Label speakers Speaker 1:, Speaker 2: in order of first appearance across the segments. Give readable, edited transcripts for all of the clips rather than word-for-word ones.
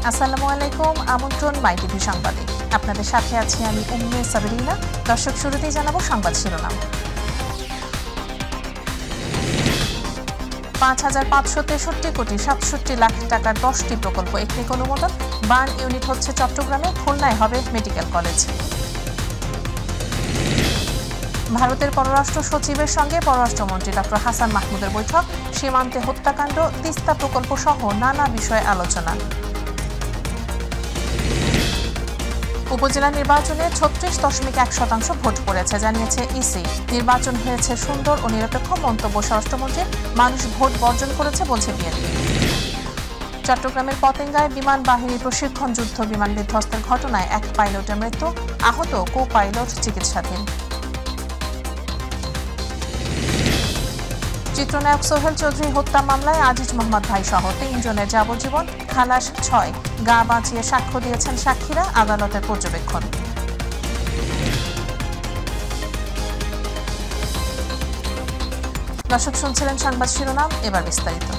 Speaker 1: আসসালামু আলাইকুম, আমন্ত্রণ মাই টিভি সংবাদে। আপনাদের সাথে আছি আমি উম্মে সাবরিনা। দর্শক, শুরুতেই জানাবো সংবাদ শিরোনাম। ৫,৫৬৩ কোটি ৬৭ লাখ টাকার ১০টি প্রকল্প একটি অনুমোদন। বার্ন ইউনিট হচ্ছে চট্টগ্রামে, খুলনায় হবে মেডিকেল কলেজ। ভারতের পররাষ্ট্র সচিবের সঙ্গে পররাষ্ট্রমন্ত্রী ডক্টর হাসান মাহমুদের বৈঠক। সীমান্তে হত্যাকাণ্ড, তিস্তা প্রকল্প সহ নানা বিষয়ে আলোচনা। উপজেলা নির্বাচনে ৩৬.১% ভোট পড়েছে, জানিয়েছে ইসি। নির্বাচন হয়েছে সুন্দর ও নিরপেক্ষ, মন্তব্য স্বরাষ্ট্রমন্ত্রীর। মানুষ ভোট বর্জন করেছে বলছে বিএনপি। চট্টগ্রামের পতেঙ্গায় বিমান বাহিনী প্রশিক্ষণ যুদ্ধ বিমান বিধ্বস্তের ঘটনায় এক পাইলটের মৃত্যু, আহত কো পাইলট চিকিৎসাধীন। চিত্রনায়ক সোহেল চৌধুরী হত্যা মামলায় আজিজ মোহাম্মদ ভাই সহ ৩ জনের যাবজ্জীবন, খালাস ৬। গা বাঁচিয়ে সাক্ষ্য দিয়েছেন সাক্ষীরা, আদালতের পর্যবেক্ষণ। দর্শক, শুনছিলেন সংবাদ শিরোনাম, এবার বিস্তারিত।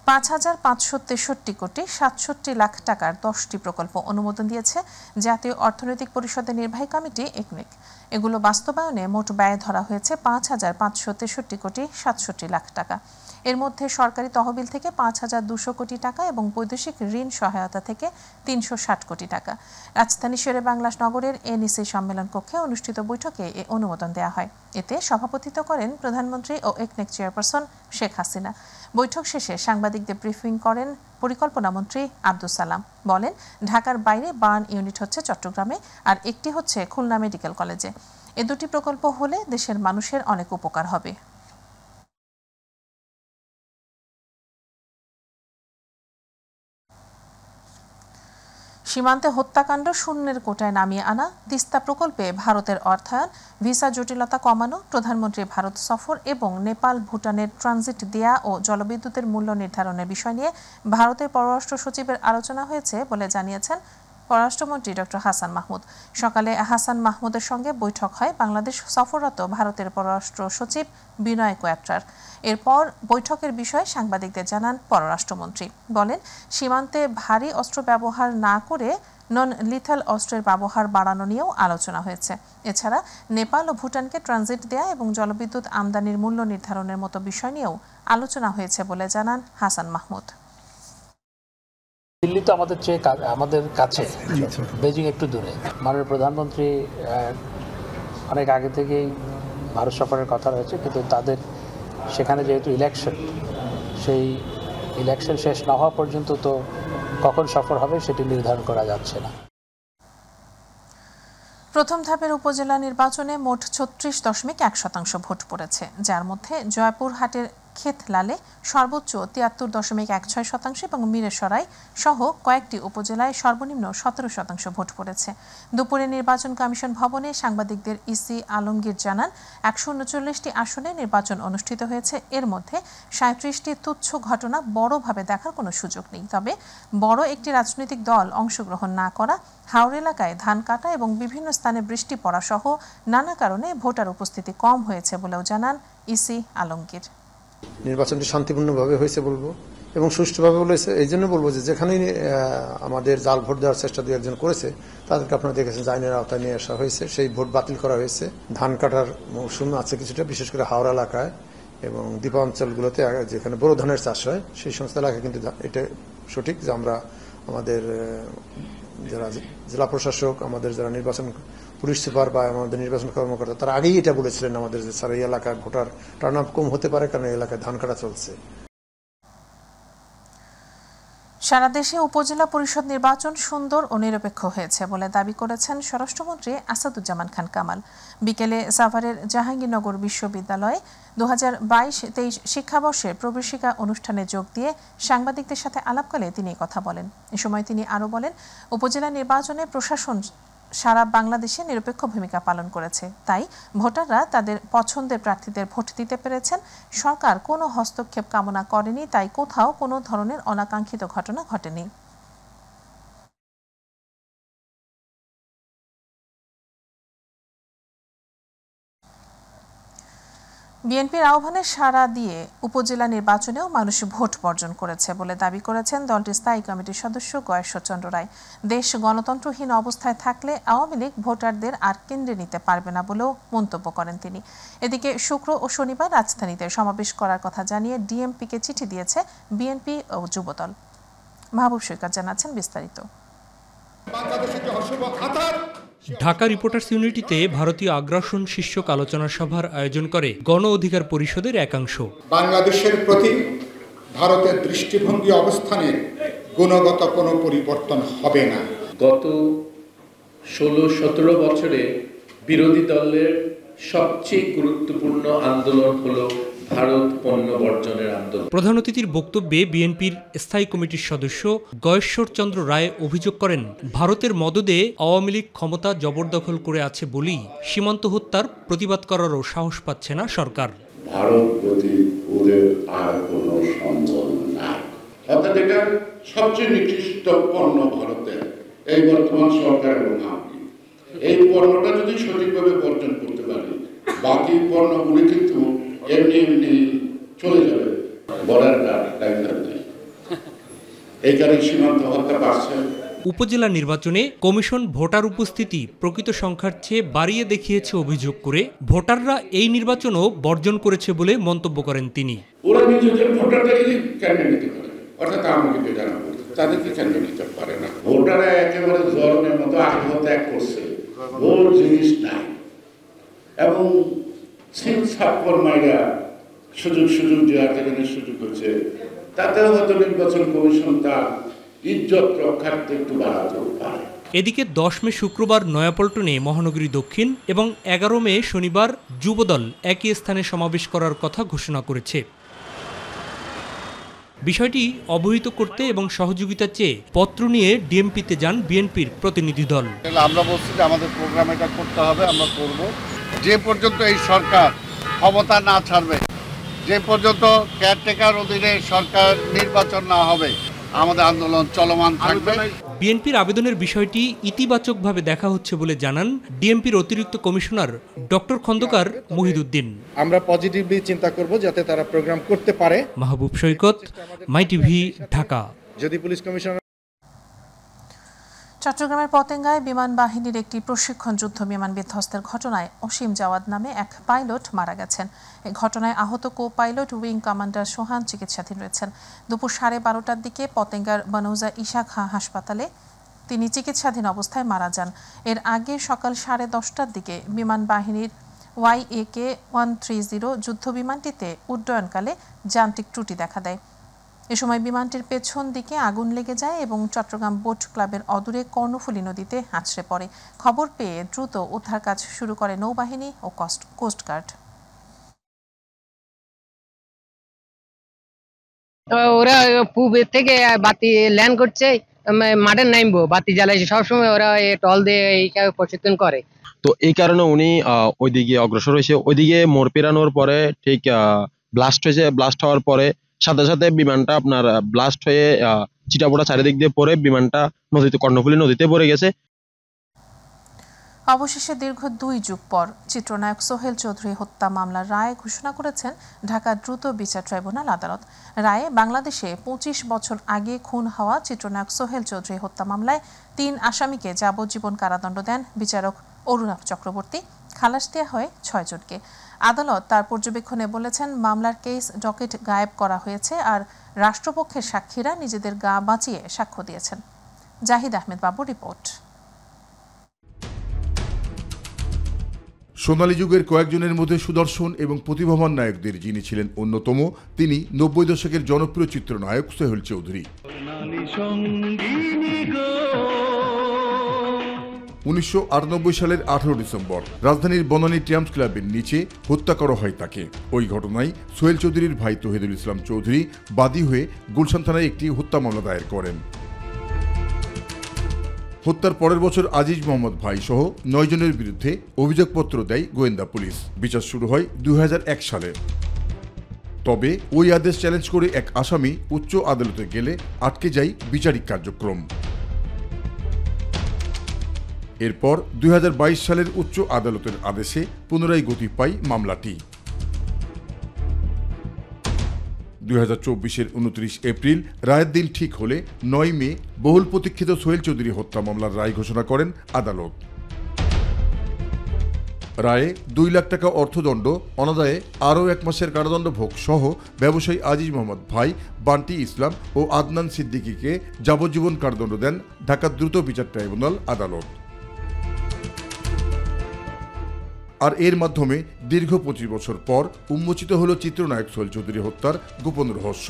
Speaker 1: ৫,৫৬৩ কোটি ৬৭ লাখ টাকার ১০টি প্রকল্প অনুমোদন দিয়েছে জাতীয় অর্থনৈতিক পরিষদের নির্বাহী কমিটি একনেক। এগুলো বাস্তবায়নে মোট ব্যয় ধরা হয়েছে ৫,৫৬৩ কোটি ৬৭ লাখ টাকা। এর মধ্যে সরকারি তহবিল থেকে ৫,২০০ কোটি টাকা এবং বৈদেশিক ঋণ সহায়তা থেকে ৩৬০ কোটি টাকা। রাজধানী শেরেবাংলা নগরের এনইসি সম্মেলন কক্ষে অনুষ্ঠিত বৈঠকে এ অনুমোদন দেওয়া হয়। এতে সভাপতিত্ব করেন প্রধানমন্ত্রী ও একনেক চেয়ারপারসন শেখ হাসিনা। বৈঠক শেষে সাংবাদিকদের ব্রিফিং করেন পরিকল্পনা মন্ত্রী আব্দুস সালাম। বলেন, ঢাকার বাইরে বার্ন ইউনিট হচ্ছে চট্টগ্রামে, আর একটি হচ্ছে খুলনা মেডিকেল কলেজে। এ দুটি প্রকল্প হলে দেশের মানুষের অনেক উপকার হবে। সীমান্তে হত্যাকাণ্ড শূন্যের কোটায় নামিয়ে আনা, তিস্তা প্রকল্পে ভারতের অর্থায়ন, ভিসা জটিলতা কমানো, প্রধানমন্ত্রী ভারত সফর এবং নেপাল ভুটানের ট্রানজিট দেয়া ও জলবিদ্যুতের মূল্য নির্ধারণের বিষয় নিয়ে ভারতের পররাষ্ট্র সচিবের আলোচনা হয়েছে বলে জানিয়েছেন পররাষ্ট্রমন্ত্রী ডক্টর হাসান মাহমুদ। সকালে হাসান মাহমুদের সঙ্গে বৈঠক হয় বাংলাদেশ সফররত ভারতের পররাষ্ট্র সচিব বিনয় কোয়াত্রার। এরপর বৈঠকের বিষয়ে সাংবাদিকদের জানান পররাষ্ট্রমন্ত্রী। বলেন, সীমান্তে ভারী অস্ত্র ব্যবহার না করে নন লিথাল অস্ত্রের ব্যবহার বাড়ানো নিয়েও আলোচনা হয়েছে। এছাড়া নেপাল ও ভুটানকে ট্রানজিট দেয়া এবং জলবিদ্যুৎ আমদানির মূল্য নির্ধারণের মতো বিষয় নিয়েও আলোচনা হয়েছে বলে জানান হাসান মাহমুদ।
Speaker 2: দিল্লি তো আমাদের কাছে, বেজিং একটু দূরে। মাননীয় প্রধানমন্ত্রী অনেক আগে থেকেই ভারত সফরের কথা রয়েছে, কিন্তু তাদের সেখানে যেহেতু ইলেকশন, সেই ইলেকশন শেষ না হওয়া পর্যন্ত তো কখন সফর হবে সেটি নির্ধারণ করা যাচ্ছে না।
Speaker 1: প্রথম ধাপের উপজেলা নির্বাচনে মোট ৩৬.১% ভোট পড়েছে, যার মধ্যে জয়পুরহাটের ক্ষেতলালে সর্বোচ্চ ৭৩.১৬% এবং মিরেসরাই সহ কয়েকটি উপজেলায় সর্বনিম্ন ১৭% ভোট পড়েছে। দুপুরে নির্বাচন কমিশন ভবনে সাংবাদিকদের ইসি আলমগীর জানান, ১৩৯টি আসনে নির্বাচন অনুষ্ঠিত হয়েছে। এর মধ্যে ৩৭টি তুচ্ছ ঘটনা বড়ভাবে দেখার কোনো সুযোগ নেই। তবে বড় একটি রাজনৈতিক দল অংশগ্রহণ না করা, হাওর এলাকায় ধান কাটা এবং বিভিন্ন স্থানে বৃষ্টি পড়া সহ নানা কারণে ভোটার উপস্থিতি কম হয়েছে বলেও জানান ইসি আলমগীর।
Speaker 3: নির্বাচনটি শান্তিপূর্ণভাবে হয়েছে বলবো এবং সুষ্ঠুভাবে হয়েছে। এই জন্য বলবো যে যেখানেই আমাদের জাল ভোট দেওয়ার চেষ্টা দু একজন করেছে, তাদেরকে আপনারা দেখেছেন যে আইনের আওতায় নিয়ে আসা হয়েছে, সেই ভোট বাতিল করা হয়েছে। ধান কাটার মৌসুম আছে কিছুটা, বিশেষ করে হাওড়া এলাকায় এবং দ্বীপাঞ্চলগুলোতে যেখানে বড় ধানের চাষ হয়, সেই সমস্ত এলাকায় কিন্তু এটা সঠিক যে আমরা আমাদের যারা জেলা প্রশাসক, আমাদের যারা নির্বাচন পুলিশ সুপার বা আমাদের নির্বাচন কর্মকর্তা, তারা আগেই এটা বলেছিলেন আমাদের যে স্যার এই এলাকায় ভোটার টার্ন আপ কম হতে পারে, কারণ এই এলাকায় ধান কাটা চলছে।
Speaker 1: সারা দেশে উপজেলা পরিষদ নির্বাচন সুন্দর ও নিরপেক্ষ হয়েছে বলে দাবি করেছেন স্বরাষ্ট্রমন্ত্রী আসাদুজ্জামান খান কামাল। বিকেলে সাভারের জাহাঙ্গীরনগর বিশ্ববিদ্যালয়ে ২০২২-২৩ শিক্ষাবর্ষের প্রবেশিকা অনুষ্ঠানে যোগ দিয়ে সাংবাদিকদের সাথে আলাপকালে তিনি কথা বলেন। এ সময় তিনি আরও বলেন, উপজেলা নির্বাচনে প্রশাসন সারা বাংলাদেশে নিরপেক্ষ ভূমিকা পালন করেছে, তাই ভোটাররা তাদের পছন্দের প্রার্থীদের ভোট দিতে পেরেছেন। সরকার কোনো হস্তক্ষেপ কামনা করেনি, তাই কোথাও কোনো ধরনের অনাকাঙ্ক্ষিত ঘটনা ঘটেনি। বিএনপির আহ্বানে সাড়া দিয়ে উপজেলা নির্বাচনেও মানুষ ভোট বর্জন করেছে বলে দাবি করেছেন দলটির স্থায়ী কমিটির সদস্য গয়েশ্বরচন্দ্র রায়। দেশ গণতন্ত্রহীন অবস্থায় থাকলে আওয়ামী লীগ ভোটারদের আর কেন্দ্রে নিতে পারবে না বলেও মন্তব্য করেন তিনি। এদিকে শুক্র ও শনিবার রাজধানীতে সমাবেশ করার কথা জানিয়ে ডিএমপিকে চিঠি দিয়েছে বিএনপি ও যুবদল। মাহবুব সৈকত জানাচ্ছেন বিস্তারিত।
Speaker 4: ঢাকা রিপোর্টার্স ইউনিটিতে ভারতীয় আগ্রাসন শীর্ষক আলোচনা সভার আয়োজন করে গণ অধিকার পরিষদের একাংশ।
Speaker 5: বাংলাদেশের প্রতি ভারতের দৃষ্টিভঙ্গি অবস্থানের গুণগত কোনো পরিবর্তন হবে না।
Speaker 6: গত 16-17 বছরে বিরোধী দলের সবচেয়ে গুরুত্বপূর্ণ আন্দোলন হলো ভারত পণ্য বর্জনের আন্দোলন।
Speaker 4: প্রধান অতিথির বক্তব্যে বিএনপির স্থায়ী কমিটির সদস্য গয়েশ্বরচন্দ্র রায় অভিযোগ করেন, ভারতের মদদে আওয়ামী লীগ ক্ষমতা জবরদখল করে আছে বলেই সীমান্ত হত্যার প্রতিবাদ করারও সাহস পাচ্ছে না সরকার।
Speaker 7: ভারত প্রতি ওদের আর কোনো সম্ভব নাই। অর্থাৎ এটা সবচেয়ে নিকৃষ্ট পণ্য ভারতের এই বর্তমান সরকার এবং আমি এই পণ্যটা যদি সঠিকভাবে বর্জন করতে পারি, বাকি পণ্যগুলি কিন্তু এমনি চলে যাবে। বর্ডার এই কারণে সীমান্ত হত্যা বাড়ছে।
Speaker 4: উপজেলা নির্বাচনে কমিশন ভোটার উপস্থিতি প্রকৃত সংখ্যার চেয়ে বাড়িয়ে দেখিয়েছে অভিযোগ করে ভোটাররা এই নির্বাচনও বর্জন করেছে বলে মন্তব্য করেন তিনি।
Speaker 7: ওরা নিজেদের ভোটারদেরই কেন্দ্রে নিতে পারে, অর্থাৎ আমাকে জানাবো তাদেরকে কেন্দ্রে নিতে পারে না। ভোটাররা একেবারে জন্মের মতো আত্মত্যাগ করছে, ভোট জিনিস নাই এবং সুযোগ দেওয়ার যেখানে সুযোগ হচ্ছে, তাতেও হয়তো নির্বাচন কমিশন তার ইজ্জত রক্ষার্থে একটু বাড়াতে পারে।
Speaker 4: এদিকে 10 মে শুক্রবার নয়াপল্টনে মহানগরী দক্ষিণ এবং 11 মে শনিবার যুবদল একই স্থানে সমাবেশ করার কথা ঘোষণা করেছে। বিষয়টি অবহিত করতে এবং সহযোগিতা চেয়ে পত্র নিয়ে ডিএমপিতে যান বিএনপির প্রতিনিধি দল।
Speaker 8: আমরা বলছি যে আমাদের প্রোগ্রাম এটা করতে হবে, আমরা করব। যে পর্যন্ত এই সরকার ক্ষমতা না ছাড়বে, যে পর্যন্ত কেয়ারটেকার অধীনে সরকার নির্বাচন না হবে, আমাদের আন্দোলন চলমান থাকবে।
Speaker 4: বিএনপির আবেদনের বিষয়টি ইতিবাচকভাবে দেখা হচ্ছে বলে জানান ডিএমপির অতিরিক্ত কমিশনার ডক্টর খন্দকার মহিদুদ্দিন।
Speaker 9: আমরা পজিটিভলি চিন্তা করব যাতে তারা প্রোগ্রাম করতে পারে।
Speaker 4: মাহবুব সৈকত, মাই টিভি, ঢাকা।
Speaker 9: যদি পুলিশ কমিশনার।
Speaker 1: চট্টগ্রামের পতেঙ্গায় বিমান বাহিনীর একটি প্রশিক্ষণ যুদ্ধ বিমান বিধ্বস্তের ঘটনায় অসীম জাওয়াদ নামে এক পাইলট মারা গেছেন। এই ঘটনায় আহত কো পাইলট উইং কমান্ডার সোহান চিকিৎসাধীন রয়েছেন। দুপুর 12:30টার দিকে পতেঙ্গার বনৌজা ঈশা খাঁ হাসপাতালে তিনি চিকিৎসাধীন অবস্থায় মারা যান। এর আগে সকাল 10:30টার দিকে বিমান বাহিনীর YAK-130 যুদ্ধ বিমানটিতে উড্ডয়নকালে যান্ত্রিক ত্রুটি দেখা দেয়। এ সময় বিমানটির পেছন দিকে আগুন লেগে যায় এবং চট্টগ্রাম বোট ক্লাবের অদূরে কর্ণফুলী নদীতে আছড়ে পড়ে। খবর পেয়ে দ্রুত উদ্ধার কাজ শুরু করে নৌবাহিনী ও কোস্টগার্ড।
Speaker 10: ওরা পূব থেকে বাতি ল্যান্ড করছে, মাঠে নামবো, বাতি জ্বালাইছে, সবসময় ওরা টল দিয়ে প্রশিক্ষণ করে।
Speaker 11: তো এই কারণে উনি ওইদিকে অগ্রসর হয়েছে। ওইদিকে মোড় পেরানোর পরে ঠিক ব্লাস্ট হয়েছে। ব্লাস্ট হওয়ার পরে সাথে সাথে বিমানটা আপনার ব্লাস্ট হয়ে চিটাপোটা চারিদিক দিয়ে পড়ে বিমানটা নদীতে, কর্ণফুলী নদীতে পড়ে গেছে।
Speaker 1: অবশেষে দীর্ঘ 2 যুগ পর চিত্রনায়ক সোহেল চৌধুরী হত্যা মামলার রায় ঘোষণা করেছেন ঢাকা দ্রুত বিচার ট্রাইব্যুনাল আদালত। রায়ে বাংলাদেশে 25 বছর আগে খুন হওয়া চিত্রনায়ক সোহেল চৌধুরী হত্যা মামলায় 3 আসামিকে যাবজ্জীবন কারাদণ্ড দেন বিচারক অরুণাভ চক্রবর্তী। খালাস দেওয়া হয় 6 জনকে। আদালত তার পর্যবেক্ষণে বলেছেন, মামলার কেস ডকেট গায়েব করা হয়েছে আর রাষ্ট্রপক্ষের সাক্ষীরা নিজেদের গা বাঁচিয়ে সাক্ষ্য দিয়েছেন। জাহিদ আহমেদ বাবু রিপোর্ট।
Speaker 12: সোনালী যুগের কয়েকজনের মধ্যে সুদর্শন এবং প্রতিভাবান নায়কদের যিনি ছিলেন অন্যতম, তিনি 90 দশকের জনপ্রিয় চিত্রনায়ক সোহেল চৌধুরী। 1998 সালের 18 ডিসেম্বর রাজধানীর বনানী ট্রাম্পস ক্লাবের নিচে হত্যা করা হয় তাকে। ওই ঘটনায় সোহেল চৌধুরীর ভাই তহিদুল ইসলাম চৌধুরী বাদী হয়ে গুলশান থানায় একটি হত্যা মামলা দায়ের করেন। হত্যার পরের বছর আজিজ মোহাম্মদ ভাই সহ 9 জনের বিরুদ্ধে অভিযোগপত্র দেয় গোয়েন্দা পুলিশ। বিচার শুরু হয় 2001 সালে। তবে ওই আদেশ চ্যালেঞ্জ করে এক আসামি উচ্চ আদালতে গেলে আটকে যায় বিচারিক কার্যক্রম। এরপর 2022 সালের উচ্চ আদালতের আদেশে পুনরায় গতি পায় মামলাটি। 2024-এর 29 এপ্রিল রায়ের দিন ঠিক হলে 9 মে বহুল প্রতীক্ষিত সোহেল চৌধুরী হত্যা মামলার রায় ঘোষণা করেন আদালত। রায়ে 2 লাখ টাকা অর্থদণ্ড, অনাদায়ে আরও 1 মাসের কারাদণ্ড ভোগ সহ ব্যবসায়ী আজিজ মোহাম্মদ ভাই, বান্টি ইসলাম ও আদনান সিদ্দিকীকে যাবজ্জীবন কারাদণ্ড দেন ঢাকা দ্রুত বিচার ট্রাইব্যুনাল আদালত। আর এর মাধ্যমে দীর্ঘ 25 বছর পর উন্মোচিত হল চিত্রনায়ক সোহেল চৌধুরী হত্যার গোপন রহস্য।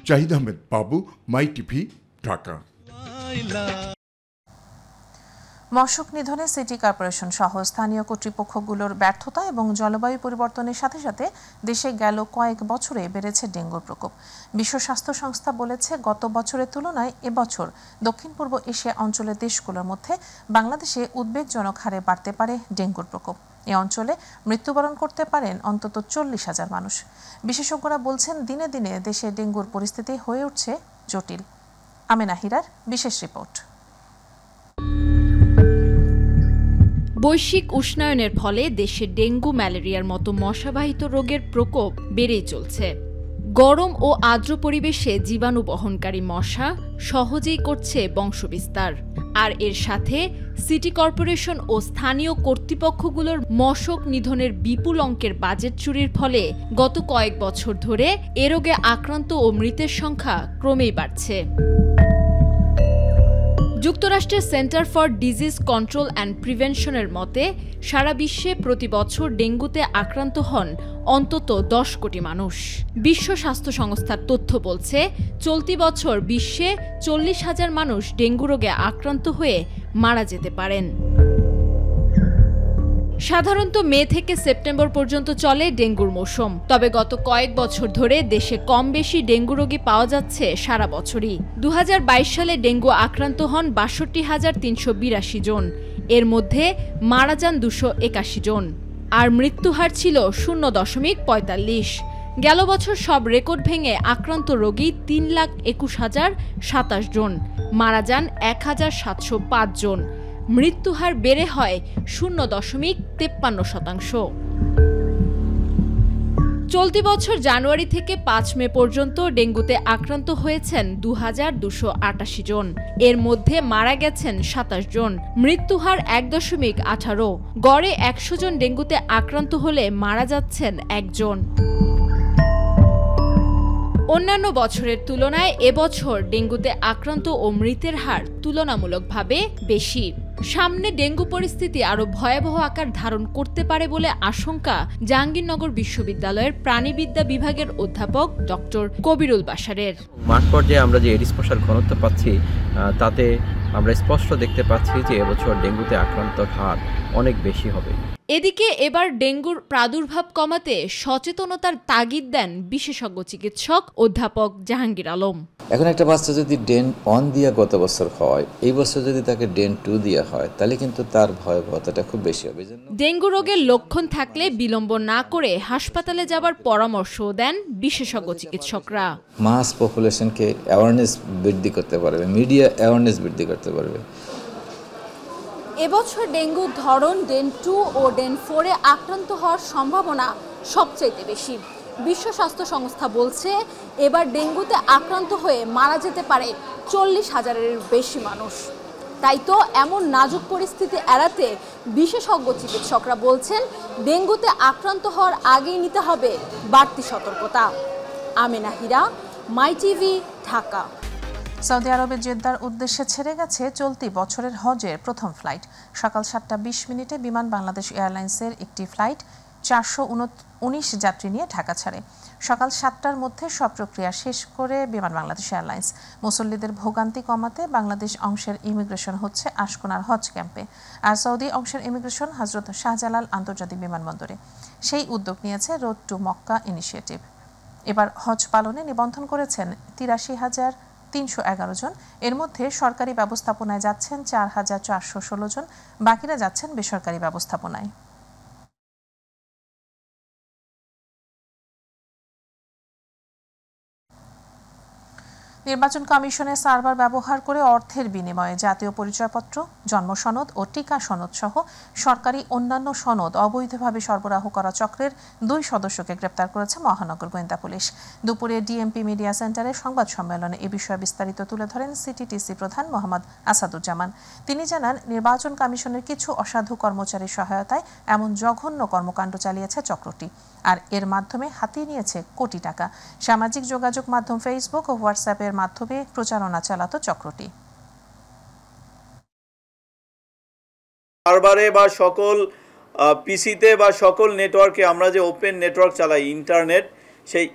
Speaker 12: জাহিদ আহমেদ বাবু, মাই টিভি, ঢাকা।
Speaker 1: মশক নিধনে সিটি কর্পোরেশন সহ স্থানীয় কর্তৃপক্ষগুলোর ব্যর্থতা এবং জলবায়ু পরিবর্তনের সাথে সাথে দেশে গেল কয়েক বছরে বেড়েছে ডেঙ্গুর প্রকোপ। বিশ্ব স্বাস্থ্য সংস্থা বলেছে, গত বছরের তুলনায় এবছর দক্ষিণ পূর্ব এশিয়া অঞ্চলের দেশগুলোর মধ্যে বাংলাদেশে উদ্বেগজনক হারে বাড়তে পারে ডেঙ্গুর প্রকোপ। এ অঞ্চলে মৃত্যুবরণ করতে পারেন অন্তত 40,000 মানুষ। বিশেষজ্ঞরা বলছেন, দিনে দিনে দেশে ডেঙ্গুর পরিস্থিতি হয়ে উঠছে জটিল। আমেনা হিরার বিশেষ রিপোর্ট।
Speaker 13: বৈশ্বিক উষ্ণায়নের ফলে দেশে ডেঙ্গু, ম্যালেরিয়ার মতো মশাবাহিত রোগের প্রকোপ বেড়েই চলছে। গরম ও আর্দ্র পরিবেশে জীবাণু বহনকারী মশা সহজেই করছে বংশবিস্তার। আর এর সাথে সিটি কর্পোরেশন ও স্থানীয় কর্তৃপক্ষগুলোর মশক নিধনের বিপুল অঙ্কের বাজেট চুরির ফলে গত কয়েক বছর ধরে এ রোগে আক্রান্ত ও মৃতের সংখ্যা ক্রমেই বাড়ছে। যুক্তরাষ্ট্রের centre for disease control and প্রিভেনশনের মতে, সারা বিশ্বে প্রতি বছর ডেঙ্গুতে আক্রান্ত হন অন্তত 10 কোটি মানুষ। বিশ্ব স্বাস্থ্য সংস্থার তথ্য বলছে, চলতি বছর বিশ্বে 40,000 মানুষ ডেঙ্গু রোগে আক্রান্ত হয়ে মারা যেতে পারেন। সাধারণত মে থেকে সেপ্টেম্বর পর্যন্ত চলে ডেঙ্গুর মৌসুম। তবে গত কয়েক বছর ধরে দেশে কম বেশি ডেঙ্গু রোগী পাওয়া যাচ্ছে সারা বছরই। 2022 সালে ডেঙ্গু আক্রান্ত হন 62,382 জন। এর মধ্যে মারা যান 281 জন। আর মৃত্যুহার ছিল 0.45। গেল বছর সব রেকর্ড ভেঙে আক্রান্ত রোগী 3,21,027 জন, মারা যান 1,705 জন। মৃত্যুহার বেড়ে হয় 0.53%। চলতি বছর জানুয়ারি থেকে 5 মে পর্যন্ত ডেঙ্গুতে আক্রান্ত হয়েছেন 2,288 জন। এর মধ্যে মারা গেছেন 27 জন। মৃত্যুহার 1.18। গড়ে 100 জন ডেঙ্গুতে আক্রান্ত হলে মারা যাচ্ছেন 1 জন। অন্যান্য বছরের তুলনায় এবছর ডেঙ্গুতে আক্রান্ত ও মৃতের হার তুলনামূলকভাবে বেশি। সামনে ডেঙ্গু পরিস্থিতি আরও ভয়াবহ আকার ধারণ করতে পারে বলে আশঙ্কা জাহাঙ্গীরনগর বিশ্ববিদ্যালয়ের প্রাণীবিদ্যা বিভাগের অধ্যাপক ডক্টর কবিরুল বাশারের।
Speaker 14: মাঠ পর্যায়ে আমরা যে এডিস মশার ঘনত্ব পাচ্ছি, তাতে আমরা স্পষ্ট দেখতে পাচ্ছি যে এবছর ডেঙ্গুতে আক্রান্তর হার অনেক বেশি হবে।
Speaker 13: এদিকে এবার ডেঙ্গুর প্রাদুর্ভাব কমাতে সচেতনতার তাগিদ দেন বিশেষজ্ঞ চিকিৎসক অধ্যাপক জাহাঙ্গীর আলম।
Speaker 15: এখন একটা বাচ্চা যদি ডেন 1 দিয়া গত বছর হয়, এই বছর যদি তাকে ডেন 2 দিয়া হয়, তাহলে কিন্তু তার ভয়াবহতাটা খুব বেশি হবে।
Speaker 13: ডেঙ্গু রোগের লক্ষণ থাকলে বিলম্ব না করে হাসপাতালে যাবার পরামর্শ দেন বিশেষজ্ঞ চিকিৎসকরা।
Speaker 15: মাস পপুলেশনকে অ্যাওয়ারনেস বৃদ্ধি করতে পারবে, মিডিয়া অ্যাওয়ারনেস বৃদ্ধি করতে পারবে।
Speaker 16: এবছর ডেঙ্গুর ধরন ডেন 2 ও ডেন 4-এ আক্রান্ত হওয়ার সম্ভাবনা সবচেয়ে বেশি। বিশ্ব স্বাস্থ্য সংস্থা বলছে, এবার ডেঙ্গুতে আক্রান্ত হয়ে মারা যেতে পারে 40,000-এর বেশি মানুষ। তাই তো এমন নাজুক পরিস্থিতি এড়াতে বিশেষজ্ঞ চিকিৎসকরা বলছেন, ডেঙ্গুতে আক্রান্ত হওয়ার আগেই নিতে হবে বাড়তি সতর্কতা। আমেনা হিরা, মাই টিভি, ঢাকা।
Speaker 1: সৌদি আরবের জেদ্দার উদ্দেশ্যে ছেড়ে গেছে চলতি বছরের হজের প্রথম ফ্লাইট। সকাল 7:20 বিমান বাংলাদেশ এয়ারলাইন্সের একটি ফ্লাইট 419 যাত্রী নিয়ে ঢাকা ছাড়ে। সকাল 7টার মধ্যে সব প্রক্রিয়া শেষ করে বিমান বাংলাদেশ এয়ারলাইন্স। মুসল্লিদের ভোগান্তি কমাতে বাংলাদেশ অংশের ইমিগ্রেশন হচ্ছে আশকোনার হজ ক্যাম্পে, আর সৌদি অংশের ইমিগ্রেশন হজরত শাহজালাল আন্তর্জাতিক বিমানবন্দরে। সেই উদ্যোগ নিয়েছে রোড টু মক্কা ইনিশিয়েটিভ। এবার হজ পালনে নিবন্ধন করেছেন 83,311 জন। এর মধ্যে সরকারি ব্যবস্থাপনায় যাচ্ছেন 4,416 জন, বাকিরা যাচ্ছেন বেসরকারি ব্যবস্থাপনায়। নির্বাচন কমিশনের সার্ভার ব্যবহার করে অর্থের বিনিময়ে জাতীয় পরিচয়পত্র, জন্ম সনদ ও টিকা সনদ সহ সরকারি অন্যান্য সনদ অবৈধভাবে সরবরাহ করা চক্রের 2 সদস্যকে গ্রেপ্তার করেছে মহানগর গোয়েন্দা পুলিশ। দুপুরে ডিএমপি মিডিয়া সেন্টারে সংবাদ সম্মেলনে এ বিষয়ে বিস্তারিত তুলে ধরেন সিটিটিসি প্রধান মোহাম্মদ আসাদুজ্জামান। তিনি জানান, নির্বাচন কমিশনের কিছু অসাধু কর্মচারীর সহায়তায় এমন জঘন্য কর্মকাণ্ড চালিয়েছে চক্রটি, আর এর মাধ্যমে হাতিয়ে নিয়েছে কোটি টাকা। সামাজিক যোগাযোগ মাধ্যম ফেসবুক ও হোয়াটসঅ্যাপের মাধ্যমে প্রচারণা চালাতো চক্রটি।
Speaker 17: সার্ভারে বা সকল পিসিতে বা সকল নেটওয়ার্কে আমরা যে ওপেন নেটওয়ার্ক চালাই ইন্টারনেট, সেই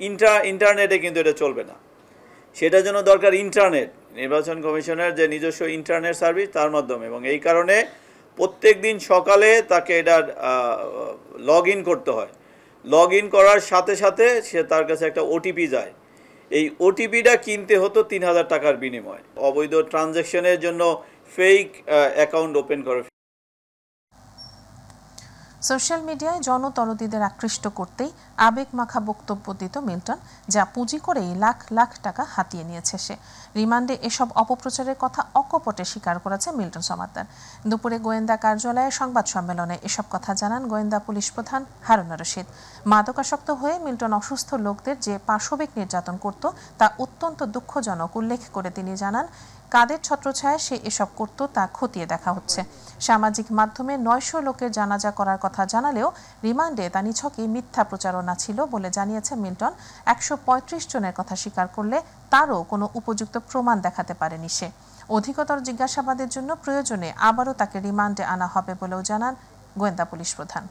Speaker 17: ইন্টারনেটে কিন্তু এটা চলবে না। সেটার জন্য দরকার ইন্টারনেট, নির্বাচন কমিশনের যে নিজস্ব ইন্টারনেট সার্ভিস তার মাধ্যমে। এবং এই কারণে প্রত্যেক দিন সকালে তাকে এটা লগ ইন করতে হয়। লগ ইন করার সাথে সাথে সে তার কাছে একটা ওটিপি যায়। এই ওটিপিটা কিনতে হতো 3000 টাকার বিনিময়ে। অবৈধ ট্রানজ্যাকশনের জন্য ফেক অ্যাকাউন্ট ওপেন করে।
Speaker 1: সোশ্যাল মিডিয়ায় জনতরদীদের আকৃষ্ট করতেই আবেগমাখা বক্তব্য দিত মিল্টন, যা পুঁজি করেই লাখ লাখ টাকা হাতিয়ে নিয়েছে সে। রিমান্ডে এসব অপপ্রচারের কথা অকপটে স্বীকার করেছে মিল্টন সমাদ্দার। দুপুরে গোয়েন্দা কার্যালয়ে সংবাদ সম্মেলনে এসব কথা জানান গোয়েন্দা পুলিশ প্রধান হারুন রশিদ। মাদকাসক্ত হয়ে মিল্টন অসুস্থ লোকদের যে পাশবিক নির্যাতন করত তা অত্যন্ত দুঃখজনক উল্লেখ করে তিনি জানান, কাদের ছত্রছায়ায় সে এসব করত তা খতিয়ে দেখা হচ্ছে। সামাজিক মাধ্যমে 900 লোকের জানাজা করার কথা জানালেও রিমান্ডে তা নিছকই মিথ্যা প্রচারণা ছিল বলে জানিয়েছে মিল্টন। 135 জনের কথা স্বীকার করলে তারও কোনো উপযুক্ত প্রমাণ দেখাতে পারেনি সে। অধিকতর জিজ্ঞাসাবাদের জন্য প্রয়োজনে আবারও তাকে রিমান্ডে আনা হবে বলেও জানান গোয়েন্দা পুলিশ প্রধান।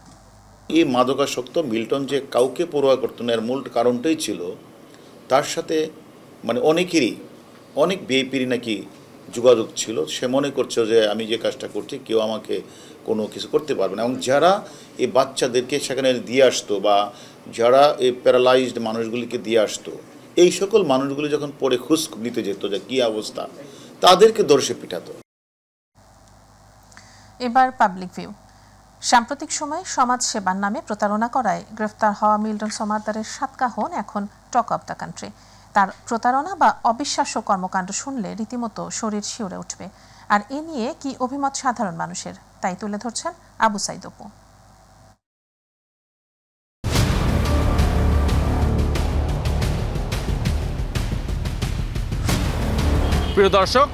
Speaker 18: এই মাদকাসক্ত মিল্টন যে কাউকে পরোয়া করত না, এর মূল কারণটাই ছিল তার সাথে অনেকেরই অনেক বিএপির নাকি যোগাযোগ ছিল। সে মনে করছে যে আমি যে কাজটা করছি কেউ আমাকে কোনো কিছু করতে পারবে না। এবং যারা এই বাচ্চাদেরকে সেখানে দিয়ে আসতো বা যারা এই প্যারালাইজড মানুষগুলিকে দিয়ে আসতো, এই সকল মানুষগুলি যখন পরে খোঁজ নিতে যেত যে কী অবস্থা, তাদেরকে দর্শে পিঠাতো।
Speaker 1: এবার পাবলিক ভিউ। সাম্প্রতিক সময়ে সমাজ সেবার নামে প্রতারণা করায় গ্রেফতার হওয়া মিল্টন সমাদ্দারের সাতকাহন এখন টক অব দ্য কান্ট্রি। তার প্রতারণা বা অবিশ্বাস্য কর্মকাণ্ড শুনলে রীতিমতো শরীর শিউরে উঠবে। আর এ নিয়ে কি অভিমত সাধারণ মানুষের, তাই তুলে ধরছেন আবু সাইদ অপু।
Speaker 19: প্রিয় দর্শক,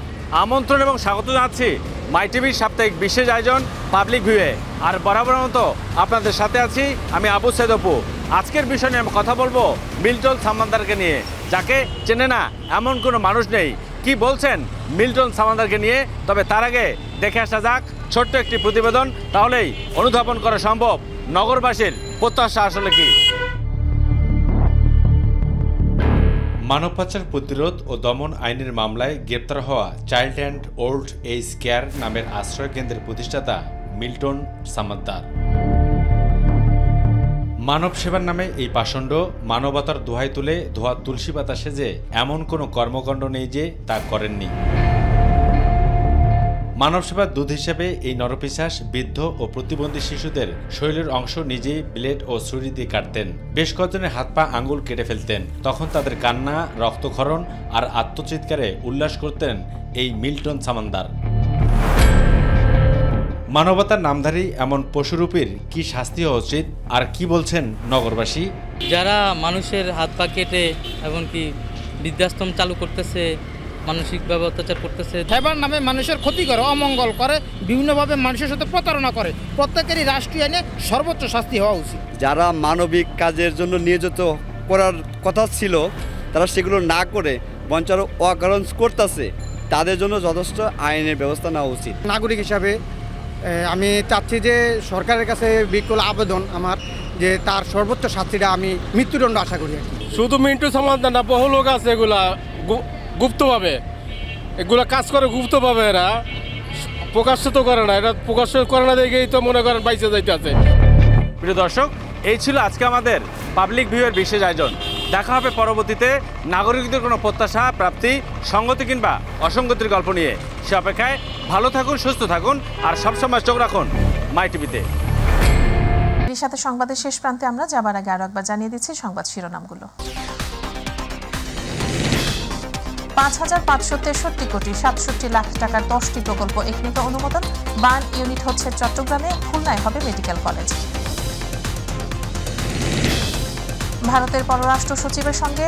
Speaker 19: আমন্ত্রণ এবং স্বাগত জানাচ্ছি মাই টিভির সাপ্তাহিক বিশেষ আয়োজন পাবলিক ভিউয়ে। আর বরাবর মতো আপনাদের সাথে আছি আমি আবু সাইদ অপু। আজকের বিষয় নিয়ে আমি কথা বলবো মিল্টন সামাদ্দারকে নিয়ে, যাকে চেনে না এমন কোনো মানুষ নেই। কি বলছেন মিল্টন সামাদ্দারকে নিয়ে? তবে তার আগে দেখে আসা যাক ছোট্ট একটি প্রতিবেদন, তাহলেই অনুধাবন করা সম্ভব নগরবাসীর প্রত্যাশা আসলে কি। মানব পাচার প্রতিরোধ ও দমন আইনের মামলায় গ্রেপ্তার হওয়া child and old age care নামের আশ্রয় কেন্দ্রের প্রতিষ্ঠাতা মিল্টন সামাদ্দার। মানব সেবার নামে এই পাষণ্ড মানবতার দোহাই তুলে ধোয়া তুলসী পাতা সেজে এমন কোনো কর্মকাণ্ড নেই যে তা করেননি। মানব সেবার দূত হিসেবে এই নরপিশাচ বৃদ্ধ ও প্রতিবন্ধী শিশুদের শরীরের অংশ নিজেই ব্লেড ও ছুরি দিয়ে কাটতেন। বেশ কয়েকজনের হাত পা আঙুল কেটে ফেলতেন। তখন তাদের কান্না, রক্তক্ষরণ আর আত্মচিৎকারে উল্লাস করতেন এই মিল্টন সামাদ্দার। মানবতার নামধারী এমন পশুরূপীর কি শাস্তি হওয়া উচিত, আর কি বলছেন নগরবাসী?
Speaker 20: যারা মানুষের হাত পা কেটে এমনকি বৃদ্ধাশ্রম চালু করতেছে, মানসিকভাবে অত্যাচার করতেছে,
Speaker 21: সেবার নামে মানুষের ক্ষতি করে, অমঙ্গল করে, বিভিন্নভাবে মানুষের সাথে প্রতারণা করে, প্রত্যেকেরই রাষ্ট্রীয় আইনে সর্বোচ্চ শাস্তি হওয়া উচিত।
Speaker 22: যারা মানবিক কাজের জন্য নিয়োজিত করার কথা ছিল তারা সেগুলো না করে বঞ্চ অকারণ করতেছে, তাদের জন্য যথেষ্ট আইনের ব্যবস্থা নেওয়া উচিত।
Speaker 21: নাগরিক হিসাবে আমি চাচ্ছি যে সরকারের কাছে বিকল আবেদন আমার, যে তার সর্বোচ্চ শাস্তিটা আমি মৃত্যুদণ্ড আশা করি।
Speaker 23: শুধু মিন্টু সমাদ্দার না, বহু লোক আছে এগুলা গুপ্তভাবে এগুলা কাজ করে, গুপ্তভাবে এরা প্রকাশ্য তো করে না, এটা প্রকাশ্য করে না দেখেই তো মনে করেন বাইচে যাইতে আছে।
Speaker 19: প্রিয় দর্শক, এই ছিল আজকে আমাদের পাবলিক ভিউয়ের বিশেষ আয়োজন। দেখা হবে পরবর্তীতে নাগরিকদের কোনো প্রত্যাশা, প্রাপ্তি, সংগতি কিংবা অসঙ্গতির গল্প নিয়ে। সে অপেক্ষায় ভালো থাকুন, সুস্থ থাকুন আর সবসময় চোখ রাখুন মাই টিভিতে।
Speaker 1: এর সাথে সংবাদের শেষ প্রান্তে আমরা যাবার আগে আরো একবার জানিয়ে দিচ্ছি সংবাদ শিরোনামগুলো। 5,563 কোটি 67 লাখ টাকার 10টি প্রকল্প একনেকে অনুমোদন। বান ইউনিট হচ্ছে চট্টগ্রামে, খুলনায় হবে মেডিকেল কলেজ। ভারতের পররাষ্ট্র সচিবের সঙ্গে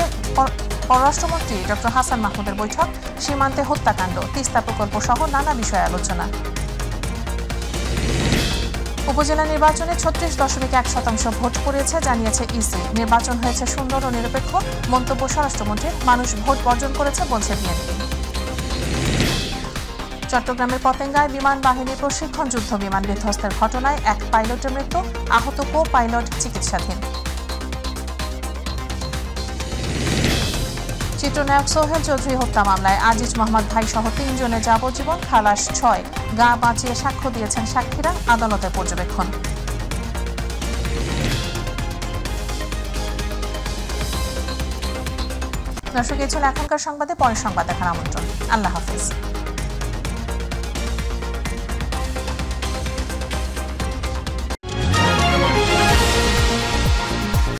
Speaker 1: পররাষ্ট্রমন্ত্রী ডক্টর হাসান মাহমুদের বৈঠক। সীমান্তে হত্যাকাণ্ড, তিস্তা প্রকল্প সহ নানা বিষয়ে আলোচনা। উপজেলা নির্বাচনে 36.1% ভোট পড়েছে জানিয়েছে ইসি। নির্বাচন হয়েছে সুন্দর ও নিরপেক্ষ, মন্তব্য স্বরাষ্ট্রমন্ত্রীর। মানুষ ভোট বর্জন করেছে বলছে বিএনপি। চট্টগ্রামের পতেঙ্গায় বিমান বাহিনীর প্রশিক্ষণ যুদ্ধ বিমান বিধ্বস্তের ঘটনায় এক পাইলটের মৃত্যু, আহত কো পাইলট চিকিৎসাধীন। চিত্রনায়ক সোহেল চৌধুরী হত্যা মামলায় আজিজ মোহাম্মদ ভাই সহ 3 জনের যাবজ্জীবন, খালাস 6। গা বাঁচিয়ে সাক্ষ্য দিয়েছেন সাক্ষীরা, আদালতের পর্যবেক্ষণ। দর্শক, এই ছিল এখনকার সংবাদে। পরের সংবাদ দেখার আমন্ত্রণ। আল্লাহ হাফিজ।